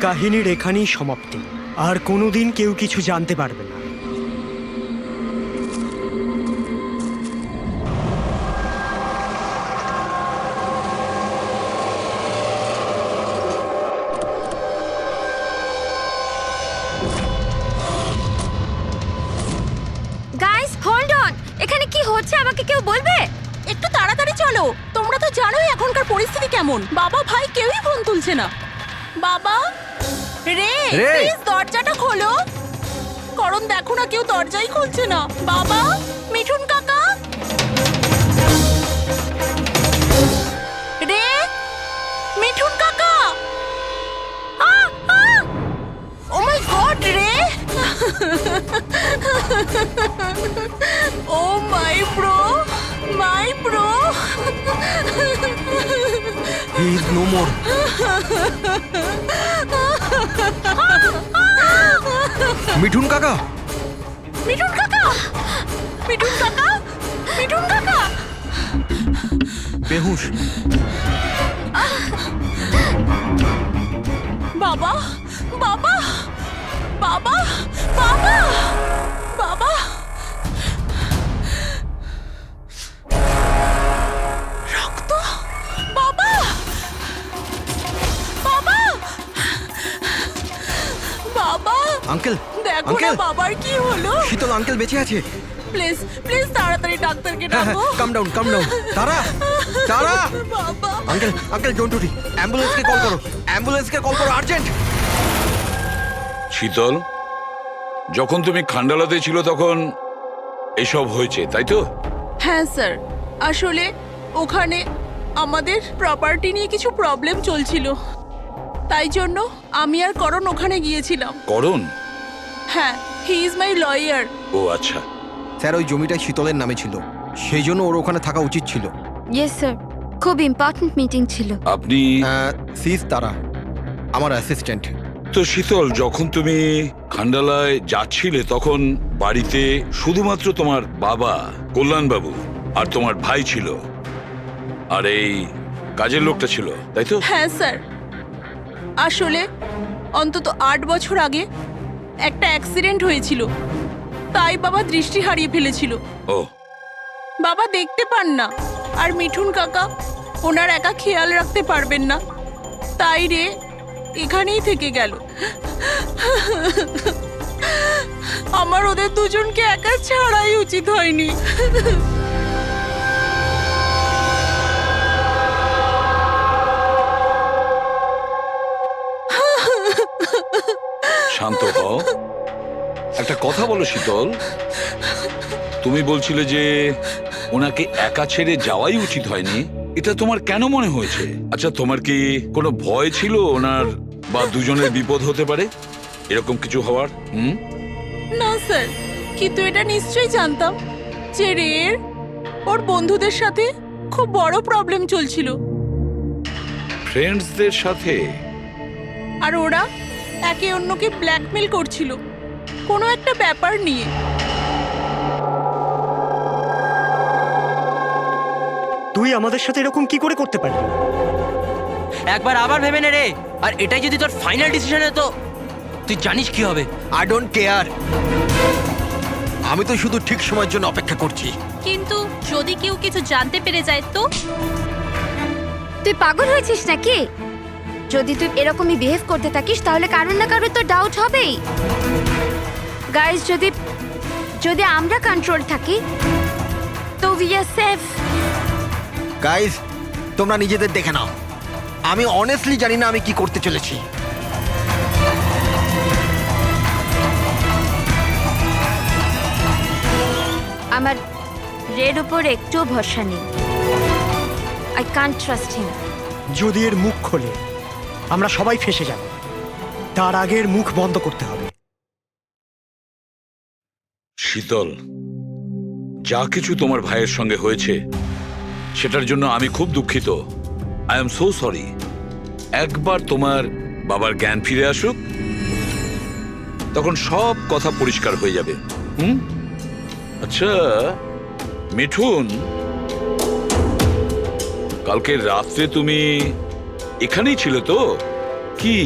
কাহিনীর এখানেই সমাপ্তি। আর কোনোদিন কেউ কিছু জানতে পারবে না। গাইস হোল্ড অন, এখানে কি হচ্ছে আমাকে কেউ বলবে? একটু তাড়াতাড়ি চলো, তোমরা তো জানোই এখনকার পরিস্থিতি কেমন। বাবা ভাই কেউই ফোন তুলছে না। বাবা রে, প্লিজ দরজাটা খোলো। করণ দেখো না, কেউ দরজাই খুলছে না। বাবা, মিঠুন কাকা, রে, মিঠুন কাকা। ও মাই গড রে, oh my bro, my bro. He is no more. Mithun কাকা, মিঠুন কাকা, মিঠুন কাকা, মিঠুন কাকা। বেহুশ। বাবা, বাবা, বাবা, বাবা, বাবা। রক্ত, বাবা, বাবা, বাবা। আঙ্কেল, দেখো না আঙ্কেল, বাবার কি হলো। শীতল আঙ্কেল বেঁচে আছে। প্লিজ প্লিজ তাড়াতাড়ি ডাক্তারকে হ্যাঁ, ডাকো। কাম ডাউন, কাম ডাউন। তারা, তারা। বাবা, uncle, uncle don't worry. অ্যাম্বুলেন্সকে call করো, অ্যাম্বুলেন্সকে কল করো আর্জেন্ট। শীতল, যখন তুমি খান্ডালাতে ছিল তখন এসব হয়েছে, তাই তো? হ্যাঁ স্যার, আসলে ওখানে আমাদের প্রপার্টি নিয়ে কিছু প্রবলেম চলছিল, তাই জন্য আমি আর করণ ওখানে গিয়েছিলাম। করণ? হ্যাঁ, হি ইজ মাই লয়ার। ও আচ্ছা। স্যার, ওই জমিটা শীতলের নামে ছিল, সেই জন্য ওর ওখানে থাকা উচিত ছিল। ইয়েস স্যার, খুব ইম্পর্ট্যান্ট মিটিং ছিল। আপনি সিস তারা, আমার অ্যাসিস্ট্যান্ট। তো শীতল, যখন তুমি খান্ডালায় যাচ্ছিলে তখন বাড়িতে শুধুমাত্র তোমার বাবা কল্যাণবাবু আর তোমার ভাই ছিল, আর এই কাজের লোকটা ছিল, তাই তো? হ্যাঁ স্যার, আসলে অন্তত 8 বছর আগে একটা অ্যাক্সিডেন্ট হয়েছিল, তাই বাবা দৃষ্টি হারিয়ে ফেলেছিল। ও, বাবা দেখতে পান না, আর মিঠুন কাকা ওনার একা খেয়াল রাখতে পারবেন না, তাই রে এখানেই থেকে গেল। আমার ওদের দুজনকে একা ছাড়াই উচিত হয়নি। শান্ত হও। একটা কথা বলো শীতল, তুমি বলছিলে যে ওনাকে একা ছেড়ে যাওয়াই উচিত হয়নি, এটা তোমার কেন মনে হয়েছে? আচ্ছা, তোমার কি কোনো ভয় ছিল ওনার বা দুজনের বিপদ হতে পারে, এরকম কিছু হওয়ার? না স্যার, কিন্তু এটা নিশ্চয়ই জানতাম যে রের ওর বন্ধুদের সাথে খুব বড় প্রবলেম চলছিল, ফ্রেন্ডসদের সাথে? আর ওরা একে অন্যকে ব্ল্যাকমেল করছিল কোনো একটা ব্যাপার নিয়ে। তুই আমাদের সাথে এরকম কি করে করতে পারবি? একবার আবার ভেবে নে রে, আর এটাই যদি তোর ফাইনাল ডিসিশন হতো, তুই জানিস কি হবে। I don't care. আমি তো শুধু ঠিক সময়ের জন্য অপেক্ষা করছি। কিন্তু যদি কেউ কিছু জানতে পেরে যায় তো? তুই পাগল হয়েছিস নাকি? যদি তুই এরকমই বিহেভ করতে থাকিস তাহলে কারোর না কারোর তো ডাউট হবেই। গাইস, যদি আমরা কন্ট্রোল থাকি তো উই আর সেফ। গাইস, তোমরা নিজেদের দেখে নাও। আমি অনেস্টলি জানি না আমি কি করতে চলেছি। আমার রেড উপর একটুও ভরসা নেই। I can't trust him. যদি এর মুখ খোলে আমরা সবাই ফেঁসে যাব। তার আগে এর মুখ বন্ধ করতে হবে। শীতল, যা কিছু তোমার ভাইয়ের সঙ্গে হয়েছে সেটার জন্য আমি খুব দুঃখিত। I am so sorry. একবার তোমার বাবার জ্ঞান ফিরে আসুক, তখন সব কথা পরিষ্কার হয়ে যাবে। আচ্ছা মিঠুন, কালকে রাত্রে তুমি এখানেই ছিলে তো? কি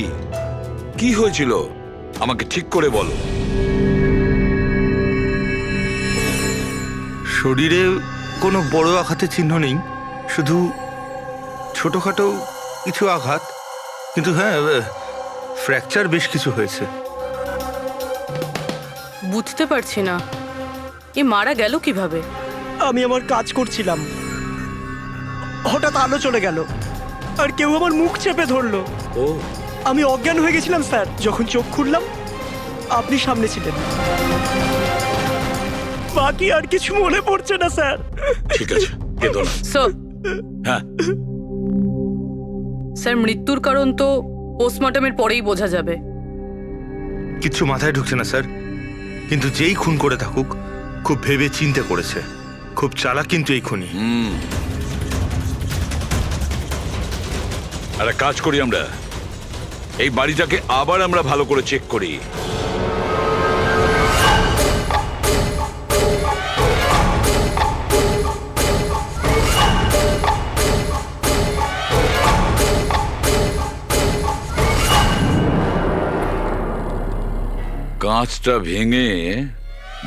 কি হয়েছিল আমাকে ঠিক করে বলো। শরীরে কোনো বড় আঘাতের চিহ্ন নেই, শুধু ছোটখাটো কিছু আঘাত, কিন্তু হ্যাঁ ফ্র্যাকচার বেশ কিছু হয়েছে। বুঝতে পারছি না এ মারা গেল কিভাবে। আমি আমার কাজ করছিলাম, হঠাৎ আলো চলে গেল আর কেউ আমার মুখ চেপে ধরলো। ও আমি অজ্ঞান হয়ে গেছিলাম স্যার। যখন চোখ খুললাম আপনি সামনে ছিলেন। বাকি আর কিছু মনে পড়ছে না স্যার। ঠিক আছে, কেঁদো না। স্যার হ্যাঁ, স্যার মৃত্যুর কারণ তো পোস্টমর্টমের পরেই বোঝা যাবে। কিচ্ছু মাথায় ঢুকছে না স্যার, কিন্তু যেই খুন করে থাকুক খুব ভেবে চিন্তে করেছে। খুব চালাক কিন্তু এই খুনি। একটা কাজ করি, আমরা এই বাড়িটাকে আবার আমরা ভালো করে চেক করি। কাঁচটা ভেঙে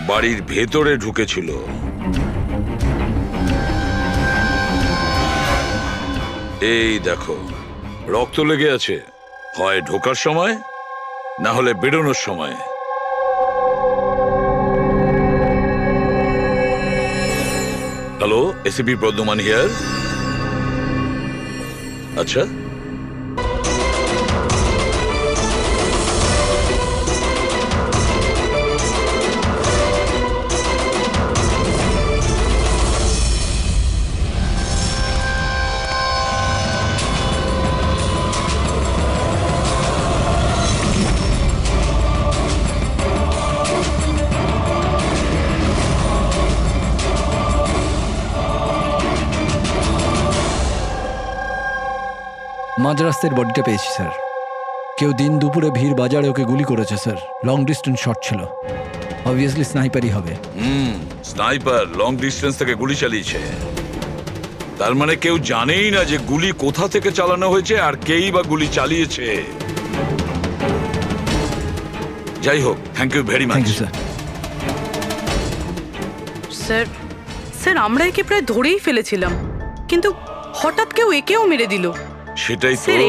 বাড়ির ভেতরে ঢুকেছিল। এই দেখো, রক্ত লেগে আছে, হয় ঢোকার সময় না হলে বেরোনোর সময়। Hello, ACP Bardhaman here. আচ্ছা, মাঝ রাস্তার বডিটা পেয়েছি স্যার। কেউ দিন দুপুরে ভিড় বাজারে ওকে গুলি করেছে স্যার। লং ডিস্টেন্স শট ছিল, অবভিয়াসলি স্নাইপারই হবে। স্নাইপার লং ডিস্টেন্স থেকে গুলি চালিয়েছে, তার মানে কেউ জানেই না যে গুলি কোথা থেকে চালানো হয়েছে আর কেই বা গুলি চালিয়েছে। যাই হোক, thank you very much. Thank you sir. Sir sir আমরা একে প্রায় ধরেই ফেলেছিলাম, কিন্তু হঠাৎ কেউ একেও মেরে দিল। সেটাই তো। স্যার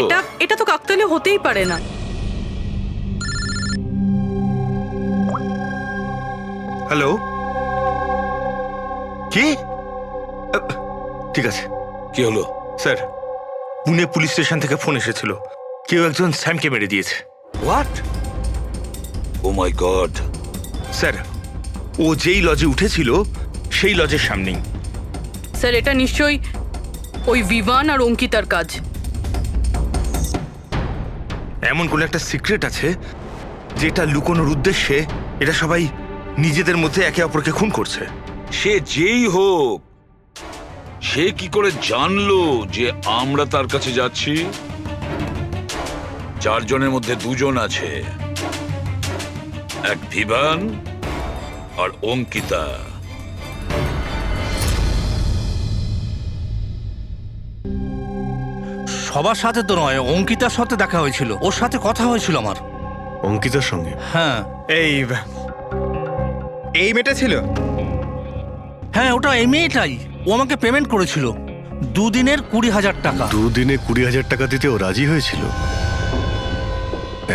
এটা তো কাকতালীয় হতেই পারে না। হ্যালো, কি? ঠিক আছে কি হলো? স্যার, পুনে পুলিশ স্টেশন থেকে ফোন এসেছিল, কেউ একজন স্যামকে মেরে দিয়েছে। What? Oh my god. Sir, ও যেই লজে উঠেছিল সেই লজের সামনেই। স্যার এটা নিশ্চয়ই ওই বিভান আর অঙ্কিতার কাজ। এমন কোন একটা সিক্রেট আছে যেটা লুকোনোর উদ্দেশ্যে এটা সবাই নিজেদের মধ্যে একে অপরকে খুন করছে। সে যেই হোক, সে কি করে জানলো যে আমরা তার কাছে যাচ্ছি? 4 জনের মধ্যে 2 জন আছে, এক ভিভান আর অঙ্কিতা। সবার সাথে তো নয়, অঙ্কিতার সাথে দেখা হয়েছিল, ওর সাথে কথা হয়েছিল আমার। অঙ্কিতার সঙ্গে? হ্যাঁ এই মেয়েটা ছিল? হ্যাঁ, ওটা এই মেয়েটাই। ও আমাকে পেমেন্ট করেছিল 2 দিনের 20,000 টাকা। 2 দিনে 20,000 টাকা দিতে ও রাজি হয়েছিল?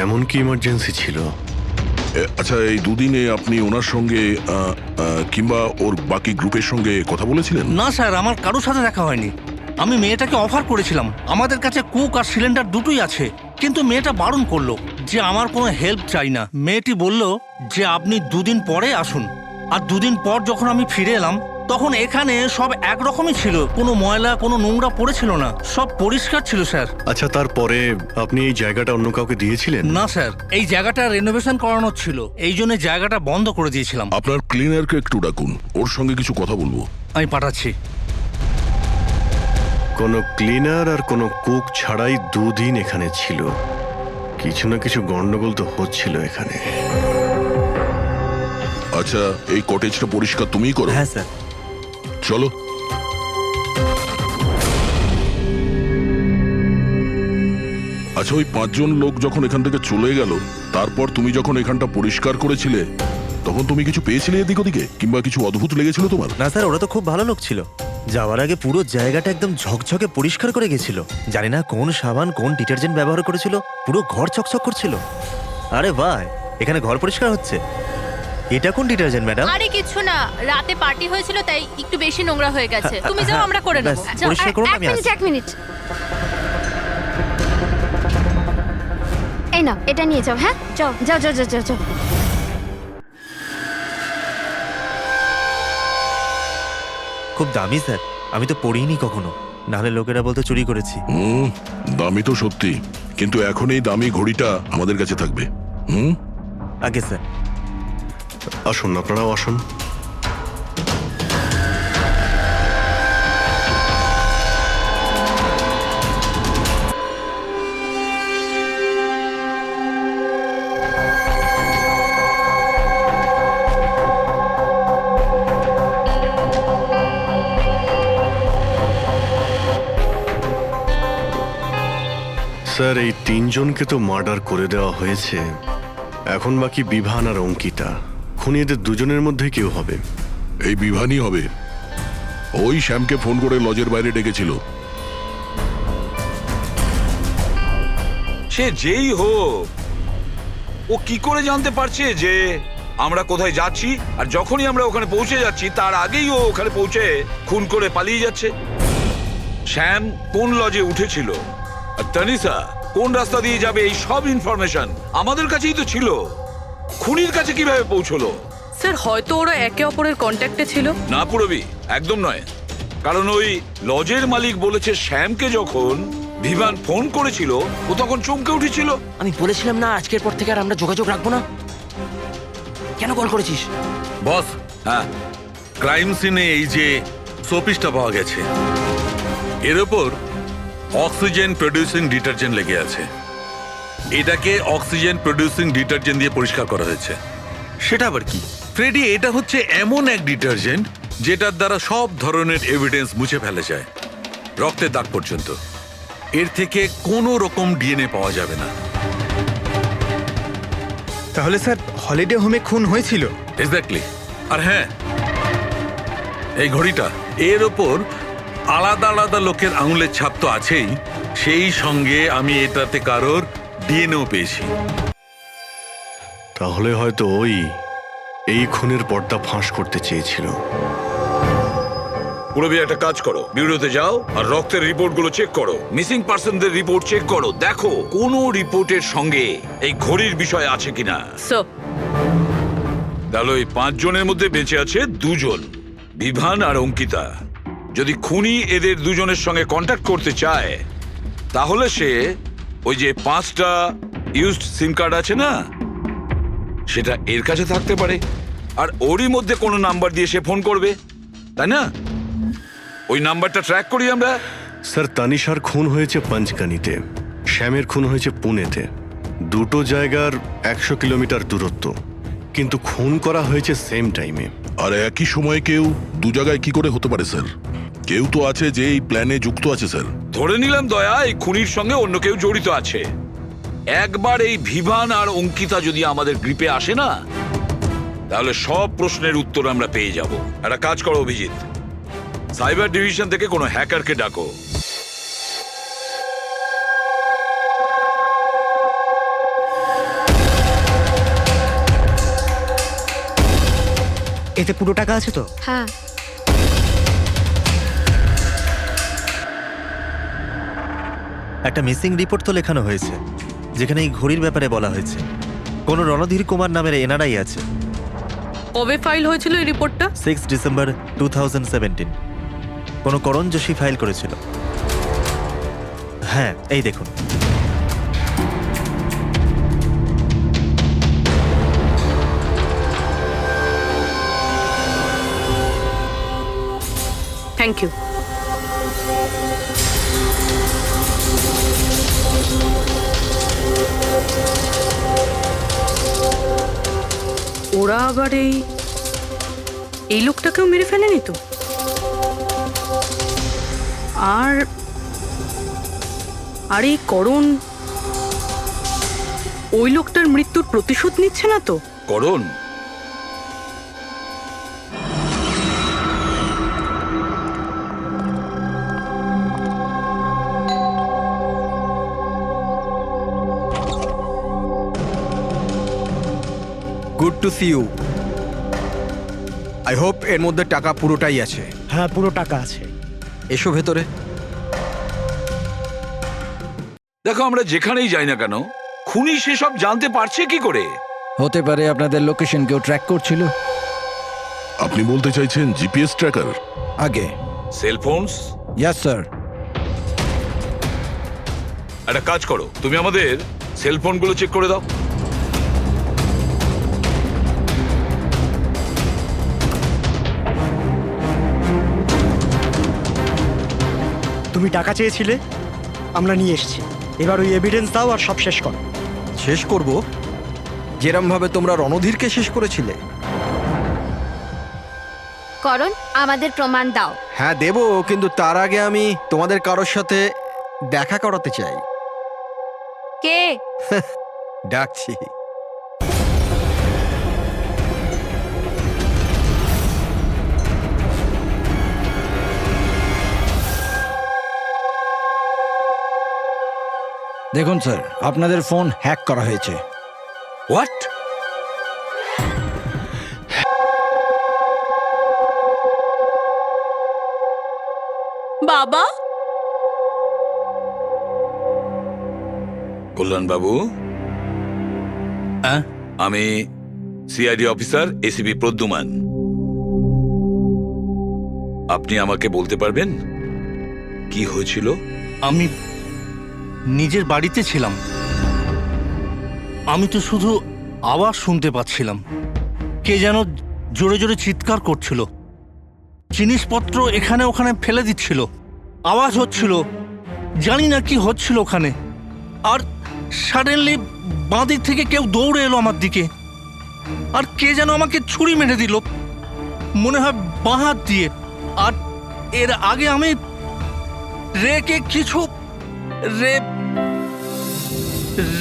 এমন কি ইমার্জেন্সি ছিল? আচ্ছা, এই 2 দিনে আপনি ওনার সঙ্গে কিংবা ওর বাকি গ্রুপের সঙ্গে কথা বলেছিলেন? না স্যার, আমার কারোর সাথে দেখা হয়নি। আমি মেয়েটাকে অফার করেছিলাম, আমাদের কাছে কুক আর সিলিন্ডার দুটোই আছে, কিন্তু মেয়েটা বারণ করলো যে আমার কোনো হেল্প চাই না। মেয়েটি বলল যে আপনি 2 দিন পরে আসুন। আর 2 দিন পর যখন আমি ফিরে এলাম তখন এখানে সব একরকমই ছিল, কোনো ময়লা কোনো নোংরা পড়েছিল না, সব পরিষ্কার ছিল স্যার। আচ্ছা, তারপরে আপনি এই জায়গাটা অন্য কাউকে দিয়েছিলেন? না স্যার, এই জায়গাটা রেনোভেশন করানোর ছিল, এই জন্য জায়গাটা বন্ধ করে দিয়েছিলাম। আপনার ক্লিনারকে একটু ডাকুন, ওর সঙ্গে কিছু কথা বলবো। আমি পাঠাচ্ছি। কোনো ক্লিনার আর কোনো কুক ছাড়াই 2 দিন এখানে ছিল। কিছু না কিছু গন্ডগোল তো হচ্ছিল এখানে। আচ্ছা, এই কটেজটা পরিষ্কার তুমিই করো? হ্যাঁ স্যার। চলো। আচ্ছা, আচ্ছা, ওই 5 জন লোক যখন এখান থেকে চলে গেল, তারপর তুমি যখন এখানটা পরিষ্কার করেছিলে, তখন তুমি কিছু পেয়েছিলে এদিক ওদিকে, কিংবা কিছু অদ্ভুত লেগেছিল তোমার? না স্যার, ওরা তো খুব ভালো লোক ছিল। যাওয়ার আগে পুরো জায়গাটা একদম ঝকঝকে পরিষ্কার করে গেছিল। জানি না কোন সাবান কোন ডিটারজেন্ট ব্যবহার করেছিল, পুরো ঘর চকচক করছিল। আরে ভাই, এখানে ঘর পরিষ্কার হচ্ছে। এটা কোন ডিটারজেন্ট ম্যাডাম? আরে কিছু না, রাতে পার্টি হয়েছিল তাই একটু বেশি নোংরা হয়ে গেছে। তুমি যাও, আমরা করে নেব। ব্যাস, পরিষ্কার করুন, আমি আসছি। এক মিনিট। এই নাও, এটা নিয়ে যাও। হ্যাঁ, যাও যাও যাও যাও যাও। খুব দামি স্যার, আমি তো পড়িনি কখনো, নাহলে লোকেরা বলতে চুরি করেছি। দামি তো সত্যি, কিন্তু এখন এই দামি ঘড়িটা আমাদের কাছে থাকবে। আগে স্যার। আসুন, আপনারাও আসুন। স্যার, এই 3 জনকে তো মার্ডার করে দেওয়া হয়েছে। এখন বাকি বিভান আর অঙ্কিতা। খুনি এদের দুজনের মধ্যে কেউ হবে। এই বিভানই হবে। ওই শ্যামকে ফোন করে লজের বাইরে ডেকেছিল। সে যেই হোক, ও কি করে জানতে পারছে যে আমরা কোথায় যাচ্ছি? আর যখনই আমরা ওখানে পৌঁছে যাচ্ছি তার আগেই ও ওখানে পৌঁছে খুন করে পালিয়ে যাচ্ছে। শ্যাম কোন লজে উঠেছিল আর তানিশা কোন রাস্তা দিয়ে যাবে, এই সব ইনফরমেশন আমাদের কাছেই তো ছিল। খুনির কাছে কিভাবে পৌঁছলো? স্যার, হয়তো ওরা একে অপরের কন্ট্যাক্টে ছিল। না পুরবি, একদম নয়। কারণ ওই লজের মালিক বলেছে শ্যামকে যখন বিভান ফোন করেছিল ও তখন চমকে উঠেছিল। আমি বলেছিলাম না আজকের পর থেকে আর আমরা যোগাযোগ রাখবো না। কেন কল করেছিস? বস, হ্যাঁ, ক্রাইম সিনে এই যে শোপিসটা পাওয়া গেছে, এর ওপর অক্সিজেন প্রডিউসিং ডিটারজেন্ট লেগে আছে। এটাকে অক্সিজেন প্রডিউসিং ডিটারজেন্ট দিয়ে পরিষ্কার করা হয়েছে। সেটা আবার কি ফ্রেডি? এটা হচ্ছে এমন এক ডিটারজেন্ট যেটার দ্বারা সব ধরনের এভিডেন্স মুছে ফেলা যায়, রক্তের দাগ পর্যন্ত। এর থেকে কোনো রকম ডিএনএ পাওয়া যাবে না। তাহলে স্যার, হলিডে হোমে খুন হয়েছিল? এক্স্যাক্টলি। আর হ্যাঁ, এই ঘড়িটা, এর ওপর আলাদা আলাদা লোকের আঙুলের ছাপ তো আছেই, সেই সঙ্গে আমি এটাতে কারোর ডিএনএও পেয়েছি। তাহলে হয়তো ওই এই খুনের পর্দা ফাঁস করতে চেয়েছিল। পুরবি, একটা কাজ করো, বিউরোতে যাও আর রক্তের রিপোর্টগুলো চেক করো, মিসিং পার্সনদের রিপোর্ট চেক করো, দেখো কোনো রিপোর্টের সঙ্গে এই ঘড়ির বিষয় আছে কিনা। তাহলে ওই 5 জনের মধ্যে বেঁচে আছে 2 জন, বিভান আর অঙ্কিতা। যদি খুনি এদের 2 জনের সঙ্গে কন্ট্যাক্ট করতে চায় তাহলে সে ওই যে 5টা ইউজড সিম কার্ড আছে না, সেটা এর কাছে থাকতে পারে, আর ওরই মধ্যে কোনো নাম্বার দিয়ে সে ফোন করবে, তাই না? ওই নাম্বারটা ট্র্যাক করি আমরা। স্যার, তানিশার খুন হয়েছে পঞ্চগানিতে, শ্যামের খুন হয়েছে পুনেতে। দুটো জায়গার 100 কিলোমিটার দূরত্ব, কিন্তু খুন করা হয়েছে সেম টাইমে। আর একই সময় কেউ 2 জায়গায় কি করে হতে পারে স্যার? কেউ তো আছে যে এই প্ল্যানে যুক্ত আছে স্যার। ধরে নিলাম দয়া এই খুনির সঙ্গে অন্য কেউ জড়িত আছে। একবার এই ভিভান আর অঙ্কিতা যদি আমাদের গ্রিপে আসে না, তাহলে সব প্রশ্নের উত্তর আমরা পেয়ে যাব। একটা কাজ করো অভিজিৎ, সাইবার ডিভিশন থেকে কোনো হ্যাকারকে ডাকো। এতে পুরো টাকা আছে তো? হ্যাঁ। একটা মিসিং রিপোর্ট তো লেখানো হয়েছে, যেখানে এই ঘড়ির ব্যাপারে বলা হয়েছে। কোনো রণধীর কুমার নামের এনআরআই আছে। কবে ফাইল হয়েছিল এই রিপোর্টটা? 6 ডিসেম্বর 2017। কোনো করণ যোশী ফাইল করেছিল। হ্যাঁ, এই দেখুন। Thank you. ওরা আবার এই লোকটাকেও মেরে ফেলেনি তো? আর এই করণ ওই লোকটার মৃত্যুর প্রতিশোধ নিচ্ছে না তো? Karan, good to see you. I hope এর মধ্যে টাকা পুরোটাই আছে। হ্যাঁ, পুরো টাকা আছে। এসো ভেতরে। দেখো আমরা যেখানেই যাই না কেন খুনি সেসব জানতে পারছে কি করে? হতে পারে আপনাদের লোকেশন কেউ ট্র্যাক করছিল। আপনি বলতে চাইছেন জিপিএস ট্র্যাকার? আগে সেলফোনস? Yes sir. একটা কাজ করো, তুমি আমাদের সেলফোনগুলো চেক করে দাও। তুমি টাকা চেয়েছিলে, আমরা নিয়ে এসেছি। এবার ওই এভিডেন্স দাও আর সব শেষ করো। শেষ করব যেরম ভাবে তোমরা রণধীরকে শেষ করেছিলে। করণ, আমাদের প্রমাণ দাও। হ্যাঁ দেবো, কিন্তু তার আগে আমি তোমাদের কারোর সাথে দেখা করাতে চাই। কে? ডাকছি। দেখুন স্যার, আপনাদের ফোন হ্যাক করা হয়েছে। হোয়াট? বাবা, কল্যাণ বাবু, হ্যাঁ? আমি সিআইডি অফিসার এসিপি প্রদ্যুমান। আপনি আমাকে বলতে পারবেন কি হয়েছিল? আমি নিজের বাড়িতে ছিলাম। আমি তো শুধু আওয়াজ শুনতে পাচ্ছিলাম। কে যেন জোরে জোরে চিৎকার করছিল, জিনিসপত্র এখানে ওখানে ফেলে দিচ্ছিল, আওয়াজ হচ্ছিল, জানি না কি হচ্ছিল ওখানে। আর সাডেনলি বাঁ দিক থেকে কেউ দৌড়ে এলো আমার দিকে, আর কে যেন আমাকে ছুরি মেরে দিল, মনে হয় বাঁ হাত দিয়ে। আর এর আগে আমি রেকে কিছু রে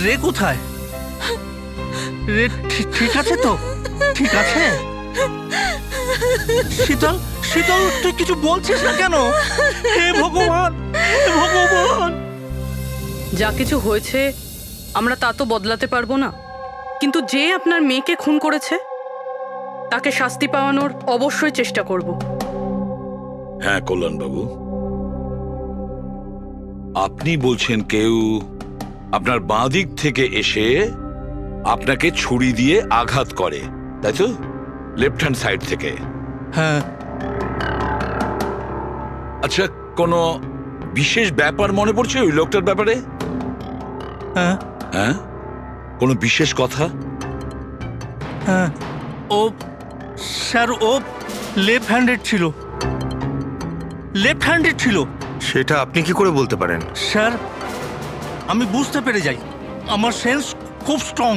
রে কোথায়? রে ঠিক আছে তো? ঠিক আছে? শীতল, শীতল, তুই কিছু বলছিস না কেন? হে ভগবান, হে ভগবান! যা কিছু হয়েছে আমরা তা তো বদলাতে পারবো না, কিন্তু যে আপনার মেয়েকে খুন করেছে তাকে শাস্তি পাওয়ানোর অবশ্যই চেষ্টা করব। হ্যাঁ কল্যাণ বাবু, আপনি বলছেন কেউ আপনার বাঁ দিক থেকে এসে আপনাকে ছুরি দিয়ে আঘাত করে, তাই তো? লেফট হ্যান্ড সাইড থেকে? হ্যাঁ। আচ্ছা, কোনো বিশেষ ব্যাপার মনে পড়ছে ওই লোকটার ব্যাপারে? হ্যাঁ। হ্যাঁ, কোনো বিশেষ কথা? হ্যাঁ, ও স্যার, ও লেফট হ্যান্ডেড ছিল। লেফট হ্যান্ডেড ছিল। সেটা আপনি কি করে বলতে পারেন? স্যার, আমি বুঝতে পেরে যাই, আমার সেন্স খুব স্ট্রং।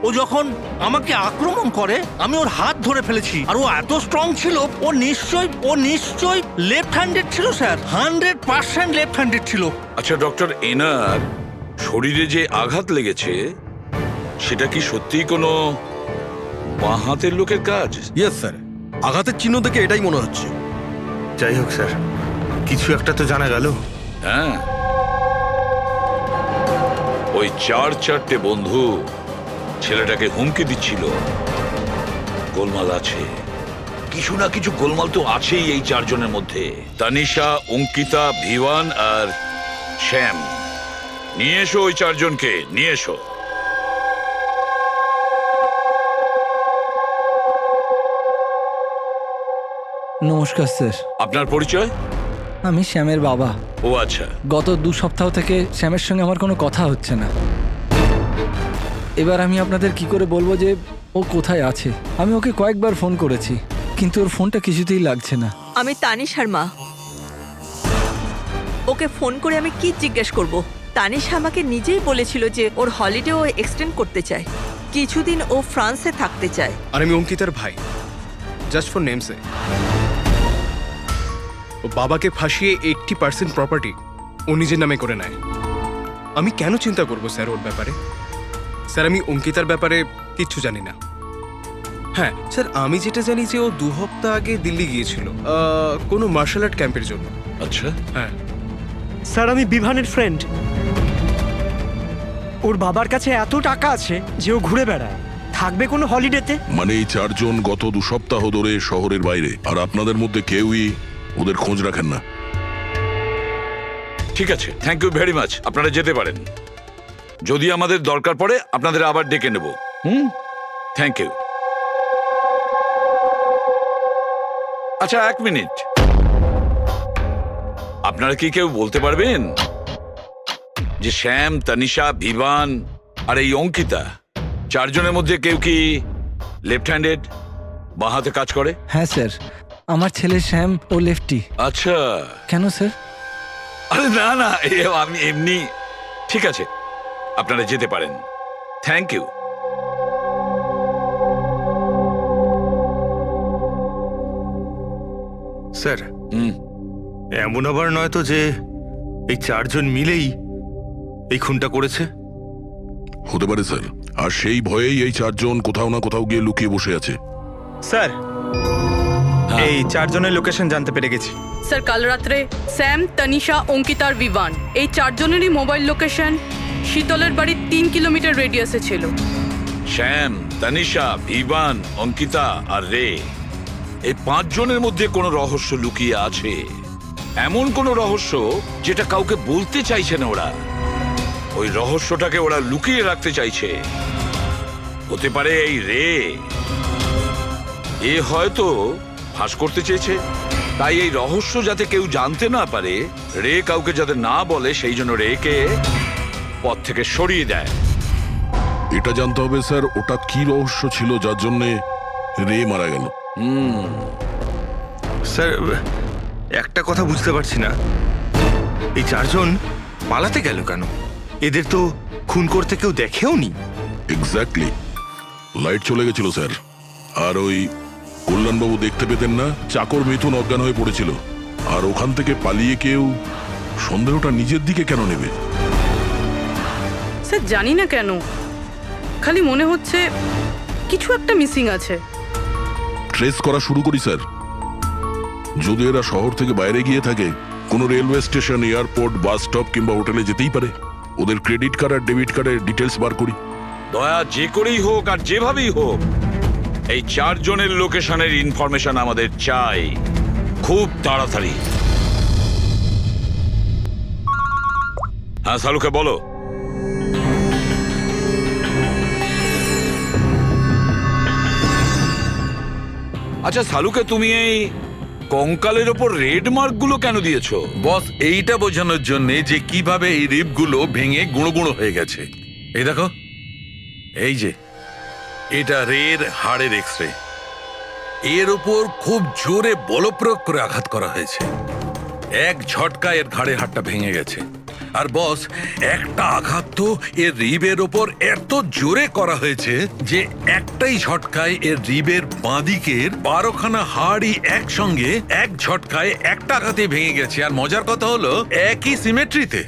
ও যখন আমাকে আক্রমণ করে আমি ওর হাত ধরে ফেলেছি, আর ও এত স্ট্রং ছিল, ও নিশ্চয়ই লেফট হ্যান্ডেড ছিল স্যার। 100% লেফট হ্যান্ডেড ছিল। আচ্ছা ডক্টর, এনার শরীরে যে আঘাত লেগেছে সেটা কি সত্যিই কোনো বাঁ হাতের লোকের কাজ? ইয়েস স্যার, আঘাতের চিহ্ন দেখে এটাই মনে হচ্ছে। যাই হোক স্যার, কিছু একটা তো জানা গেল। হ্যাঁ, ওই 4-4টে বন্ধু ছেলেটাকে হুমকি দিচ্ছিল। গোলমাল আছে, কিছু না কিছু গোলমাল তো আছেই এই 4 জনের মধ্যে। তানিশা, অঙ্কিতা, ভিওয়ান আর শ্যাম। নিয়ে এসো ওই 4 জনকে, নিয়ে এসো। নমস্কার স্যার। আপনার পরিচয়? আমি শ্যামের বাবা। ও আচ্ছা। গত 2 সপ্তাহ থেকে শ্যামের সঙ্গে আমার কোনো কথা হচ্ছে না। এবার আমি আপনাদের কি করে বলবো যে ও কোথায় আছে? আমি ওকে কয়েকবার ফোন করেছি, কিন্তু ওর ফোনটা কিছুতেই লাগছে না। আমি তানিশার মা। ওকে ফোন করে আমি কি জিজ্ঞেস করব? তানিশা আমাকে নিজেই বলেছিল যে ওর হলিডে ও এক্সটেন্ড করতে চায়, কিছুদিন ও ফ্রান্সে থাকতে চায়। আর আমি অঙ্কিতার ভাই, জাস্ট ফর নেমসে। ও বাবাকে ফাঁসিয়ে 80% প্রপার্টি ও নিজের নামে করে নেয়। আমি কেন চিন্তা করব স্যার ওর ব্যাপারে? স্যার আমি অঙ্কিতার ব্যাপারে কিচ্ছু জানি না। হ্যাঁ স্যার, আমি যেটা জানি যে ও 2 সপ্তাহ আগে দিল্লি গিয়েছিল কোনো মার্শাল আর্ট ক্যাম্পের জন্য। আচ্ছা, হ্যাঁ স্যার আমি বিভানের ফ্রেন্ড। ওর বাবার কাছে এত টাকা আছে যে ও ঘুরে বেড়ায়, থাকবে কোনো হলিডেতে। মানে এই 4 জন গত 2 সপ্তাহ ধরে শহরের বাইরে, আর আপনাদের মধ্যে কেউই ওদের খোঁজ রাখেন না। ঠিক আছে, থ্যাংক ইউ ভেরি মাচ। আপনারা যেতে পারেন। যদি আমাদের দরকার পড়ে আপনাদের আবার ডেকে নেব। Thank you. আচ্ছা, 1 মিনিট। আপনারা কি কেউ বলতে পারবেন যে শ্যাম, তানিশা, ভিভান আর এই অঙ্কিতা 4 জনের মধ্যে কেউ কি লেফট হ্যান্ডেড, বাঁ হাতে কাজ করে? হ্যাঁ স্যার, আমার ছেলে শ্যাম ও লেফটি। আচ্ছা। কেন স্যার? আরে না না, আমি এমনি। ঠিক আছে, আপনারা যেতে পারেন। Thank you. স্যার, এমন আবার নয় তো যে এই 4 জন মিলেই এই খুনটা করেছে? হতে পারে স্যার, আর সেই ভয়েই এই 4 জন কোথাও না কোথাও গিয়ে লুকিয়ে বসে আছে। স্যার, এই 4 জনের লোকেশন জানতে পেরে গেছি। স্যার, কাল রাত্রে স্যাম, তানিশা, অঙ্কিতা আর বিভান এই 4 জনেরই মোবাইল লোকেশন শীতলের বাড়ির 3 কিলোমিটার রেডিয়াসে ছিল। শ্যাম, তানিশা, ভিভান, অঙ্কিতা আর রে, এই 5 জনের মধ্যে কোনো রহস্য লুকিয়ে আছে। এমন কোনো রহস্য যেটা কাউকে বলতে চাইছে না ওরা। ওই রহস্যটাকে ওরা লুকিয়ে রাখতে চাইছে। হতে পারে এই রে, এ হয়তো ফাঁস করতে চেয়েছে। তাই এই রহস্য যাতে কেউ জানতে না পারে, রে কাউকে যাতে না বলে, সেই জন্য রেকে পথ থেকে সরিয়ে দেয়। এটা জানতে হবে স্যার, ওটা কি রহস্য ছিল যার জন্য রে মারা গেল। স্যার, একটা কথা বুঝতে পারছি না, এই 4 জন পালাতে গেল কেন? এদের তো খুন করতে কেউ দেখেও নি। এক্স্যাক্টলি, লাইট চলে গেছিল স্যার। আর ওই কল্যাণবাবু দেখতে পেতেন না, চাকর মিথুন অজ্ঞান হয়ে পড়েছিল। আর ওখান থেকে পালিয়ে কেউ সন্দেহটা নিজের দিকে কেন নেবে? স্যার, জানি না কেন, খালি মনে হচ্ছে কিছু একটা মিসিং আছে। ট্রেস করা শুরু করি স্যার। যদি এরা শহর থেকে বাইরে গিয়ে থাকে, কোনো railway station, airport, bus stop কিংবা হোটেলে যেতেই পারে। ওদের ক্রেডিট কার্ড আর ডেবিট কার্ডের ডিটেলস বার করি। দয়া যে করেই হোক আর যেভাবেই হোক, এই 4 জনের লোকেশনের ইনফরমেশন আমাদের চাই, খুব তাড়াতাড়ি। হ্যাঁ, সালুকে বলো। আচ্ছা সালুকে, তুমি এই কঙ্কালের ওপর রেড মার্ক গুলো কেন দিয়েছো? বস, এইটা বোঝানোর জন্য যে কিভাবে এই রিপগুলো ভেঙে গুঁড়ো গুঁড়ো হয়ে গেছে। এই দেখো, এই যে এটা রের হাড়ের এক্সরে। এর ওপর খুব জোরে বলপ্রয়োগ করে আঘাত করা হয়েছে। এক ঝটকায় এর ঘাড়ের হাড়টা ভেঙে গেছে। আর বস, একটা আঘাত তো এর রিবের ওপর এত জোরে করা হয়েছে যে একটাই ঝটকায় এর রিবের বাঁদিকের 12খানা হাড়ই একসঙ্গে এক ঝটকায় একটা আঘাতে ভেঙে গেছে। আর মজার কথা হলো একই সিমেট্রিতে।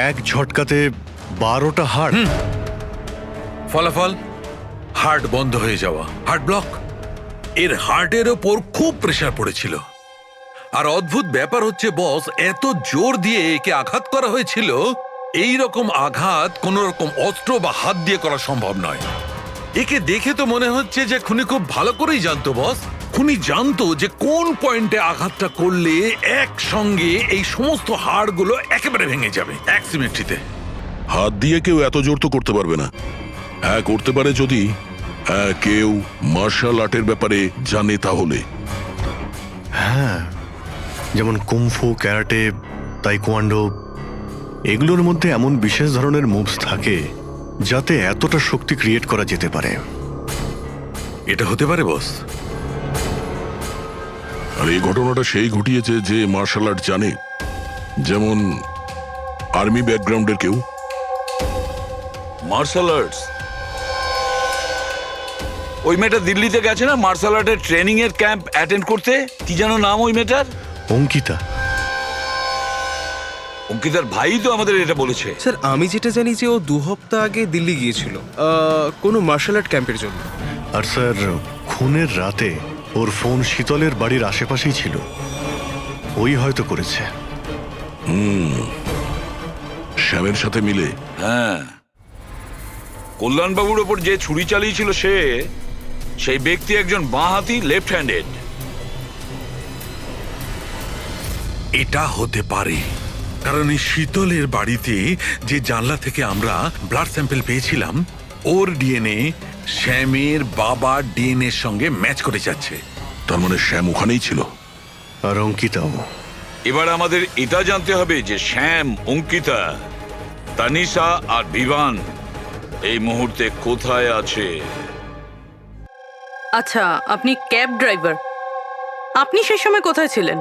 এক ঝটকাতে 12টা হাড়। ফলাফল হার্ট বন্ধ হয়ে যাওয়া, হার্ট ব্লক। এর হার্টের ওপর খুব প্রেসার পড়েছিল। আর অদ্ভুত ব্যাপার হচ্ছে বস, এত জোর দিয়ে একে আঘাত করা হয়েছিল, এই রকম আঘাত কোন রকম অস্ত্র বা হাত দিয়ে করা সম্ভব নয়। একে দেখে তো মনে হচ্ছে যে খুনি খুব ভালো করেই জানতো বস। খুনি জানতো যে কোন পয়েন্টে আঘাতটা করলে একসঙ্গে এই সমস্ত হাড়গুলো একেবারে ভেঙে যাবে এক সিমেট্রিতে। হাত দিয়ে কেউ এত জোর তো করতে পারবে না। হ্যাঁ, করতে পারে যদি কেউ মার্শাল আর্টের ব্যাপারে জানে তাহলে। হ্যাঁ, যেমন কুমফু, ক্যারাটে, তাইকোয়ান্ডো, এগুলোর মধ্যে এমন বিশেষ ধরনের মুভস থাকে যাতে এতটা শক্তি ক্রিয়েট করা যেতে পারে। এটা হতে পারে বস। আর এই ঘটনাটা সেই ঘটিয়েছে যে মার্শাল আর্ট জানে, যেমন আর্মি ব্যাকগ্রাউন্ডের কেউ। Martial arts? ওই মেয়েটা দিল্লিতে গেছে না মার্শাল আর্টের ট্রেনিং এর ক্যাম্প অ্যাটেন্ড করতে? কি যেন নাম ওই মেয়েটার? অঙ্কিতা। অঙ্কিতার ভাই তো আমাদের এটা বলেছে। স্যার আমি যেটা জানি যে ও 2 সপ্তাহ আগে দিল্লি গিয়েছিল কোনো মার্শাল আর্ট ক্যাম্পের জন্য। আর স্যার খুনের রাতে ওর ফোন শীতলের বাড়ির আশেপাশেই ছিল, ওই হয়তো করেছে। শ্যামের সাথে মিলে। হ্যাঁ, কল্যাণবাবুর ওপর যে ছুরি চালিয়েছিল সেই ব্যক্তি একজন বাঁহাতি লেফট হ্যান্ডেড। এটা হতে পারে, কারণ এই শীতলের বাড়িতে যে জানলা থেকে আমরা ব্লাড স্যাম্পল পেয়েছিলাম ওর ডিএনএ শ্যামের বাবার ডিএনএ এর সঙ্গে ম্যাচ করে যাচ্ছে। তার মানে শ্যাম ওখানেই ছিল। আর অঙ্কিতাও। এবার আমাদের এটা জানতে হবে যে শ্যাম, অঙ্কিতা, তানিশা আর বিভান এই মুহূর্তে কোথায় আছে। আচ্ছা, আপনি ক্যাব ড্রাইভার, আপনি সেই সময় কোথায় ছিলেন?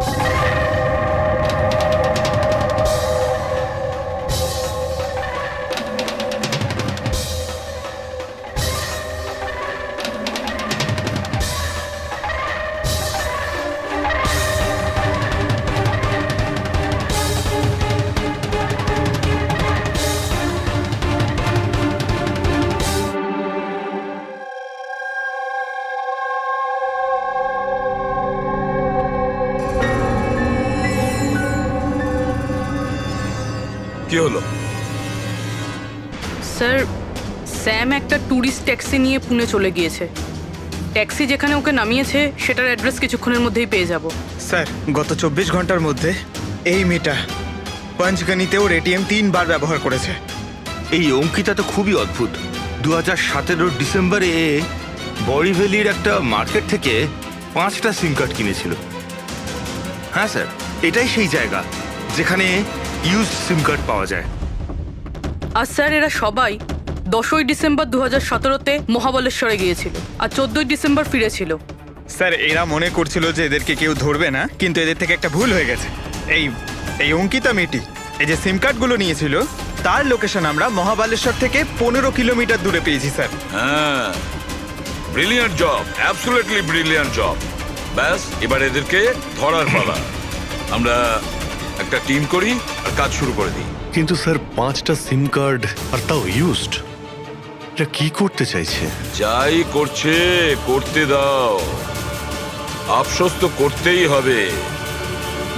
কি হলো? স্যার, স্যাম একটা ট্যুরিস্ট ট্যাক্সি নিয়ে পুনে চলে গিয়েছে। ট্যাক্সি যেখানে ওকে নামিয়েছে সেটার অ্যাড্রেস কিছুক্ষণের মধ্যেই পেয়ে যাব। স্যার, গত 24 ঘন্টার মধ্যে এই মেয়েটা পঞ্চগনিতে ওর এটিএম 3 বার ব্যবহার করেছে। এই অঙ্কিতা তো খুবই অদ্ভুত। 2017 ডিসেম্বরে বড়িভ্যালির একটা মার্কেট থেকে 5টা সিম কার্ড কিনেছিল। হ্যাঁ স্যার, এটাই সেই জায়গা যেখানে ইউজ সিম কার্ড পাওয়া যায়। আর স্যার, এরা সবাই 10ই ডিসেম্বর 2017-তে মহাবলেশ্বরে গিয়েছিল আর 14ই ডিসেম্বর ফিরেছিল। স্যার, এরা মনে করছিল যে এদেরকে কেউ ধরবে না, কিন্তু এদের থেকে একটা ভুল হয়ে গেছে। এই অঙ্কিতা মেয়েটি এই যে সিম কার্ডগুলো নিয়েছিল তার লোকেশন আমরা মহাবালেশ্বর থেকে 15 কিলোমিটার দূরে পেয়েছি স্যার। হ্যাঁ, brilliant job, absolutely brilliant job. ব্যাস, এবার এদেরকে ধরার পালা। আমরা একটা টিম করি আর কাজ শুরু করে দিই। কিন্তু স্যার 5টা সিম কার্ড আর তাও ইউজড, এটা কি করতে চাইছে? যাই করছে করতে দাও, আফসোস তো করতেই হবে,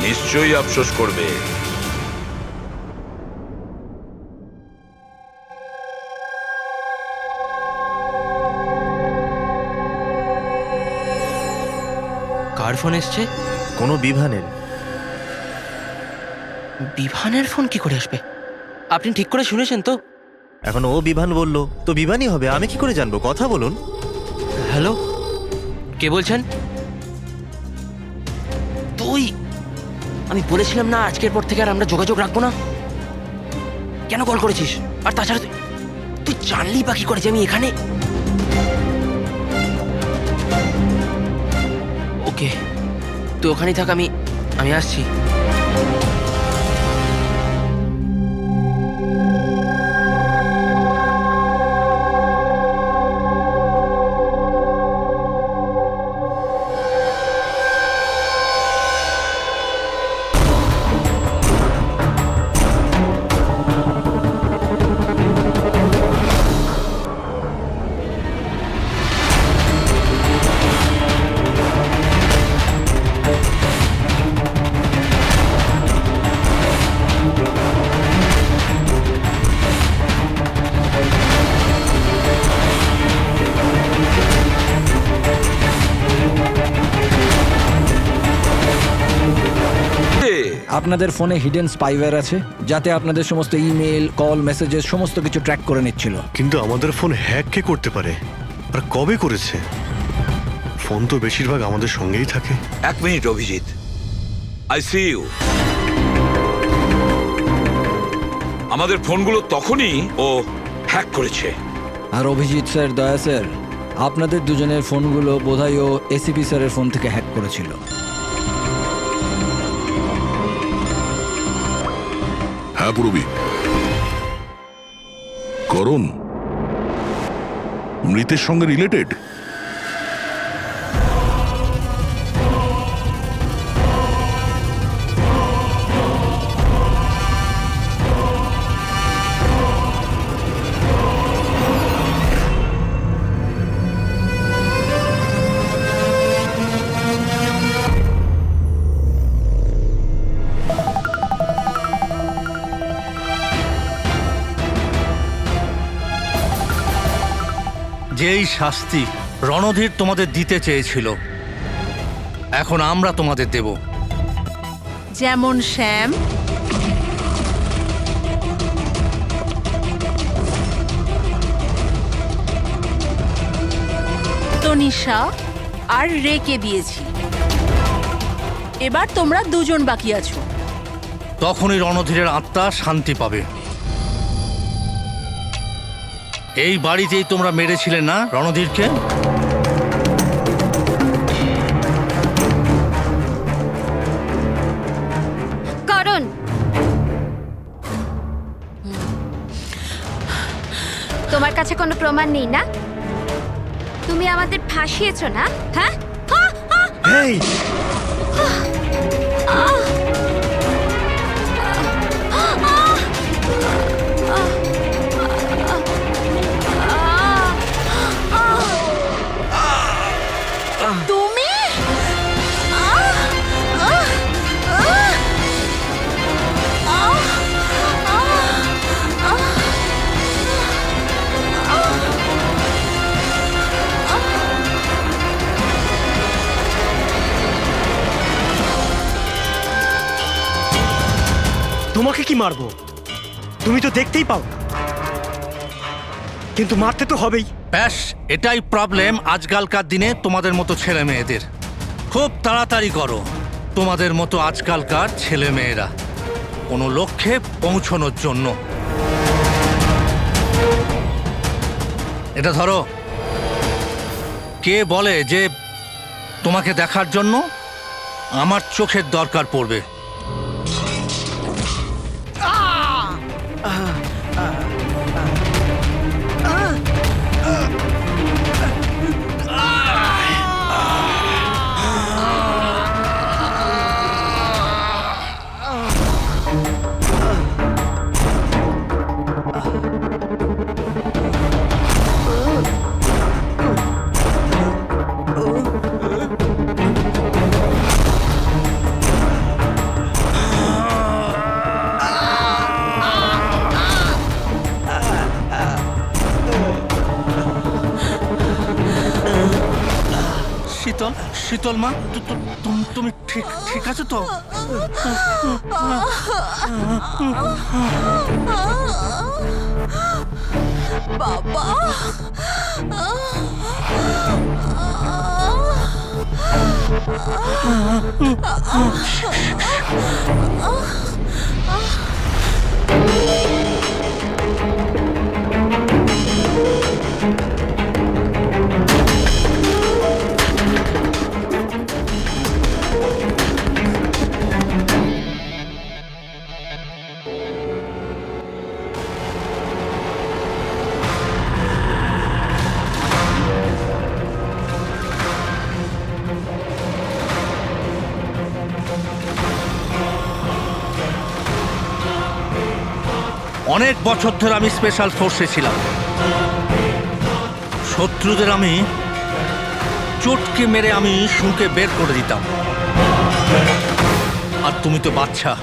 নিশ্চয়ই আফসোস করবে। কার ফোন এসছে? কোনো বিভানের। বিভানের ফোন কি করে আসবে? আপনি ঠিক করে শুনেছেন তো? এখন ও বিভান বললো তো বিভানই হবে, আমি কি করে জানবো? কথা বলুন। হ্যালো, কে বলছেন? তুই? আমি বলেছিলাম না আজকের পর থেকে আর আমরা যোগাযোগ রাখবো না। কেন কল করেছিস? আর তাছাড়া তুই জানলি বা কি করে যে আমি এখানে? ওকে, তুই ওখানেই থাক, আমি আসছি। আপনাদের ফোনে হিডেন স্পাইওয়্যার আছে যাতে আপনাদের সমস্ত ইমেল, কল, মেসেজেস সমস্ত কিছু ট্র্যাক করে নিচ্ছিল। কিন্তু আমাদের ফোন হ্যাক কে করতে পারে আর কবে করেছে? ফোন তো বেশিরভাগ আমাদের সঙ্গেই থাকে। 1 minute Abhijit, I see you. আমাদের ফোনগুলো তখনই ও হ্যাক করেছে। আর অভিজিৎ স্যার, দয়া স্যার, আপনাদের দুজনের ফোনগুলো বোধহয় ও এসিপি স্যারের ফোন থেকে হ্যাক করেছিল। হ্যাঁ পুরবি। করণ মৃতের সঙ্গে রিলেটেড? যেই শাস্তি রণধীর তোমাদের দিতে চেয়েছিল এখন আমরা তোমাদের দেব। যেমন শ্যাম, তনিষা আর রেকে দিয়েছি। এবার তোমরা দুজন বাকি আছো। তখনই রণধীরের আত্মা শান্তি পাবে। এই বাড়িতেই তোমরা মেরেছিলে না রণধীরকে? করণ, তোমার কাছে কোনো প্রমাণ নেই না? তুমি আমাদের ফাঁসিয়েছো না? হ্যাঁ? এই তুমি তোমাকে কি মারবো? তুমি তো দেখতেই পাও, কিন্তু মারতে তো হবেই। ব্যাস, এটাই প্রবলেম আজকালকার দিনে তোমাদের মতো ছেলে মেয়েদের। খুব তাড়াতাড়ি করো। তোমাদের মতো আজকালকার ছেলে মেয়েরা কোনো লক্ষ্যে পৌঁছানোর জন্য। এটা ধরো। কে বলে যে তোমাকে দেখার জন্য আমার চোখের দরকার পড়বে? শীতল, শীতল মা, তুমি ঠিক আছো তো? বাবা, অনেক বছর ধরে আমি স্পেশাল ফোর্সে ছিলাম। শত্রুদের আমি চটকে মেরে আমি শুঁকে বের করে দিতাম। আর তুমি তো বাচ্চা।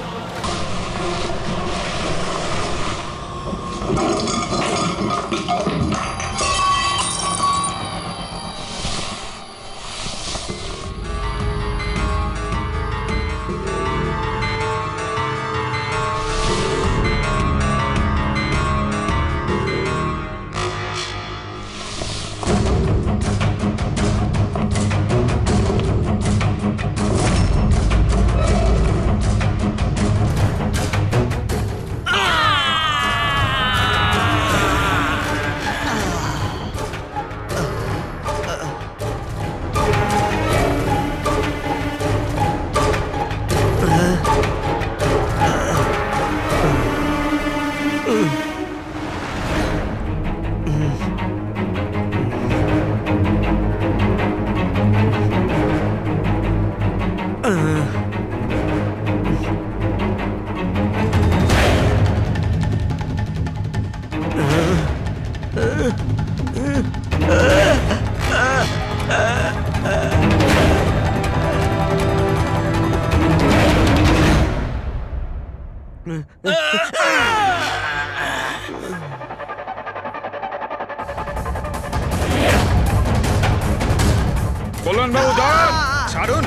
কল্যাণবাবু দাঁড়ান! ছাড়ুন।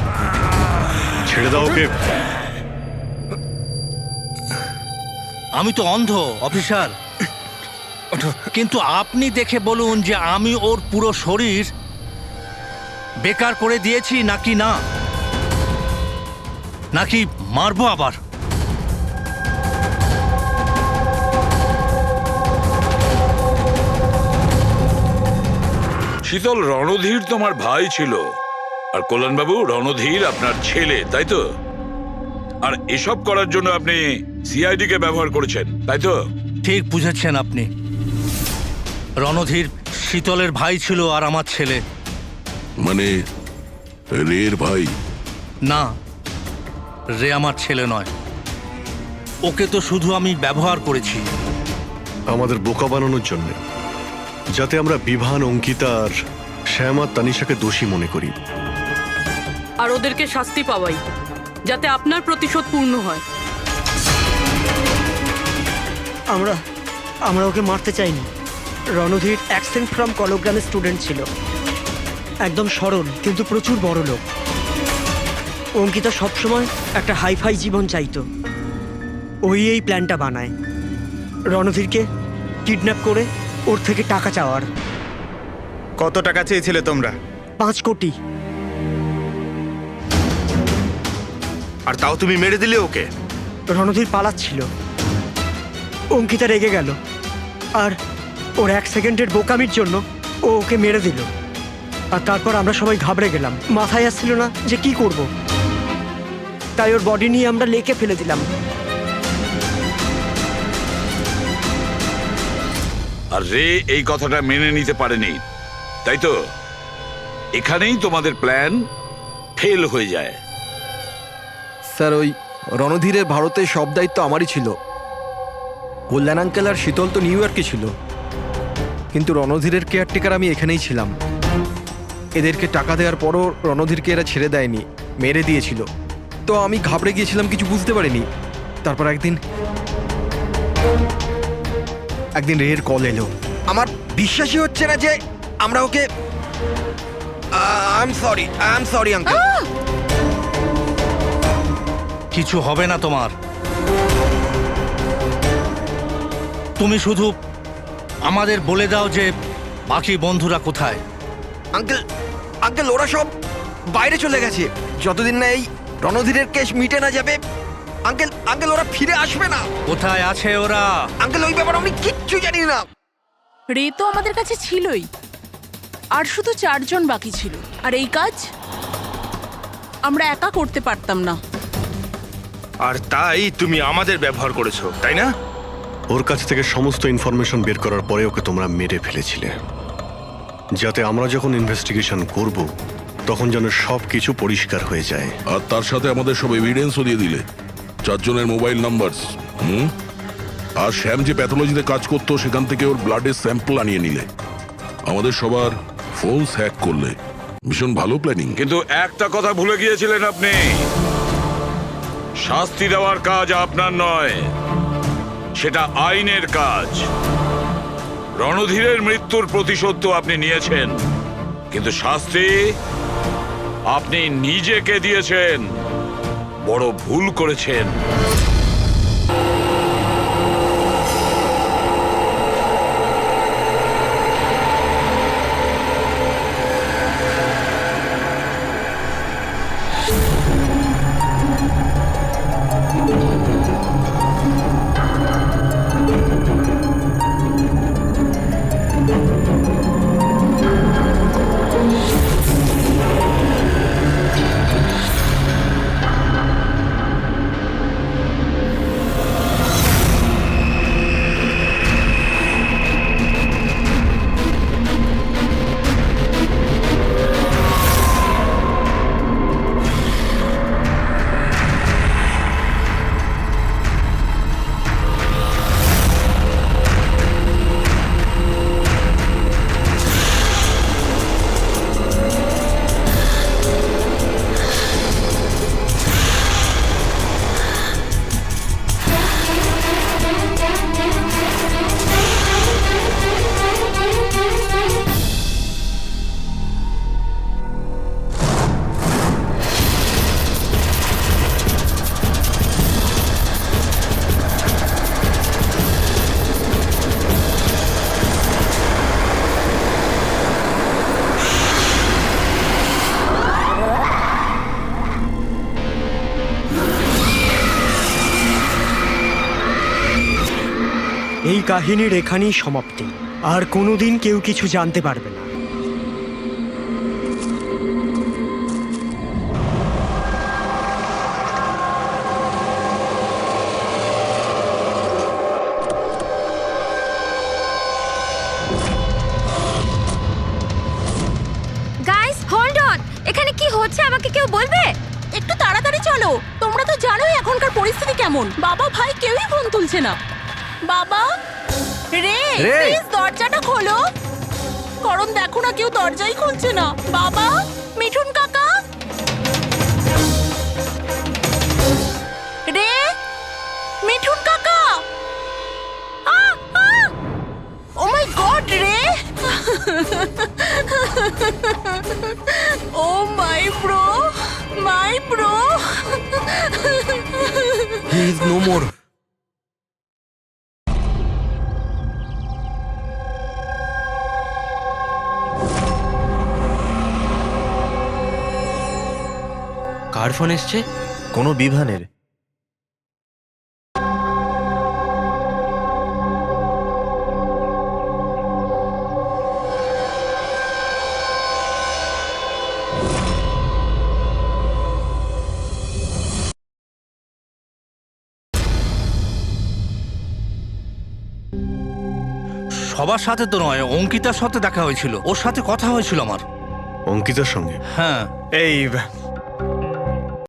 ছেড়ে দাও ওকে। আমি তো অন্ধ অফিসার, কিন্তু আপনি দেখে বলুন যে আমি ওর পুরো শরীর বেকার করে দিয়েছি নাকি না, নাকি মারবো আবার? শীতল, রণধীর তোমার ভাই ছিল, আর কল্যাণবাবু রণধীর আপনার ছেলে, তাই তো? আর এসব করার জন্য আপনি সিআইডি কে ব্যবহার করেছেন, তাই তো? ঠিক বুঝেছেন আপনি। রণধীর শীতলের ভাই ছিল আর আমার ছেলে। মানে রের ভাই? না, রে আমার ছেলে নয়। ওকে তো শুধু আমি ব্যবহার করেছি আমাদের বোকা বানানোর জন্য, যাতে আমরা বিভান, অঙ্কিতা আর শ্যাম আর তানিশাকে দোষী মনে করি। আর ওদেরকে শাস্তি পাওয়াই, যাতে আপনার প্রতিশোধ পূর্ণ হয়। আমরা ওকে মারতে চাইনি। রণধীর অ্যাকসেন্ট ফ্রম কলগ্রামের স্টুডেন্ট ছিল, একদম সরল কিন্তু প্রচুর বড় লোক। অঙ্কিতা সবসময় একটা হাইফাই জীবন চাইতো, ওই এই প্ল্যানটা বানায় রণধীরকে কিডন্যাপ করে ওর থেকে টাকা চাওয়ার। কত টাকা চেয়েছিলে তোমরা? 5 কোটি। আর তাও তুমি মেরে দিলে ওকে? রণধীর পালাচ্ছিল, অঙ্কিতা রেগে গেল, আর ওর 1 সেকেন্ডের বোকামির জন্য ও ওকে মেরে দিল। আর তারপর আমরা সবাই ঘাবড়ে গেলাম, মাথায় আসছিল না যে কি করব। তাই ওর বডি নিয়ে আমরা লেকে ফেলে দিলাম। আর রে এই কথাটা মেনে নিতে পারেনি, তাই তো? এখানেই তোমাদের প্ল্যান ফেল হয়ে যায়। স্যার, ওই রণধীরের ভারতে সব দায়িত্ব আমারই ছিল। কল্যাণ আঙ্কেল আর শীতল তো নিউ ইয়র্কে ছিল, কিন্তু রণধীরের কেয়ারটেকার আমি এখানেই ছিলাম। এদেরকে টাকা দেওয়ার পরও রণধীরকে এরা ছেড়ে দেয়নি, মেরে দিয়েছিল। তো আমি ঘাবড়ে গিয়েছিলাম, কিছু বুঝতে পারিনি। তারপর একদিন রের কল এলো। আমার বিশ্বাসই হচ্ছে না যে আমরা ওকে... আই এম সরি আঙ্কেল। কিছু হবে না তোমার। তুমি শুধু আমাদের বলে দাও যে বাকি বন্ধুরা কোথায়। আঙ্কেল ওরা সব বাইরে চলে গেছে, যতদিন না এই রণধীরের কেস মিটে না যাবে। আঙ্কেল ওরা ফিরে আসবে না। কোথায় আছে ওরা? আঙ্কেল ওই ব্যাপারে আমি কিচ্ছু জানি না। রে তো আমাদের কাছে ছিলই, আর শুধু 4 জন বাকি ছিল। আর এই কাজ আমরা একা করতে পারতাম না। আর তাই তুমি আমাদের ব্যবহার করেছো, তাই না? ওর কাছ থেকে সমস্ত ইনফরমেশন বের করার পরে ওকে তোমরা মেরে ফেলেছিলে, যাতে আমরা যখন ইনভেস্টিগেশন করব তখন যেন সব কিছু পরিষ্কার হয়ে যায়। আর তার সাথে আমাদের সব এভিডেন্সও দিয়ে দিলে, 4 জনের মোবাইল নাম্বার। আর শ্যাম যে প্যাথোলজিতে কাজ করতো সেখান থেকে ওর ব্লাডের স্যাম্পল আনিয়ে নিলে, আমাদের সবার ফোন হ্যাক করলে। ভীষণ ভালো প্ল্যানিং। কিন্তু একটা কথা ভুলে গিয়েছিলেন আপনি, শাস্তি দেওয়ার কাজ আপনার নয়, সেটা আইনের কাজ। রণধীরের মৃত্যুর প্রতিশোধ তো আপনি নিয়েছেন, কিন্তু শাস্তি আপনি নিজেকে দিয়েছেন। বড় ভুল করেছেন। কাহিনীর এখানেই সমাপ্তি। আর কোনোদিন কেউ কিছু জানতে পারবে না। গাইস হোল্ড অন, এখানে কি হচ্ছে আমাকে কেউ বলবে? একটু তাড়াতাড়ি চলো, তোমরা তো জানোই এখনকার পরিস্থিতি কেমন। বাবা ভাই কেউই ফোন তুলছে না। বাবা, রে প্লিজ দরজাটা খোলো। করণ দেখো না, কেউ দরজাই খুলছে না। বাবা, মিঠুন কাকা, রে মিঠুন কাকা। ও মাই গড, রে oh my bro, my bro. He is no more. কার ফোন এসছে? কোনো বিভানের। সবার সাথে তো নয়, অঙ্কিতার সাথে দেখা হয়েছিল, ওর সাথে কথা হয়েছিল আমার। অঙ্কিতার সঙ্গে? হ্যাঁ। এই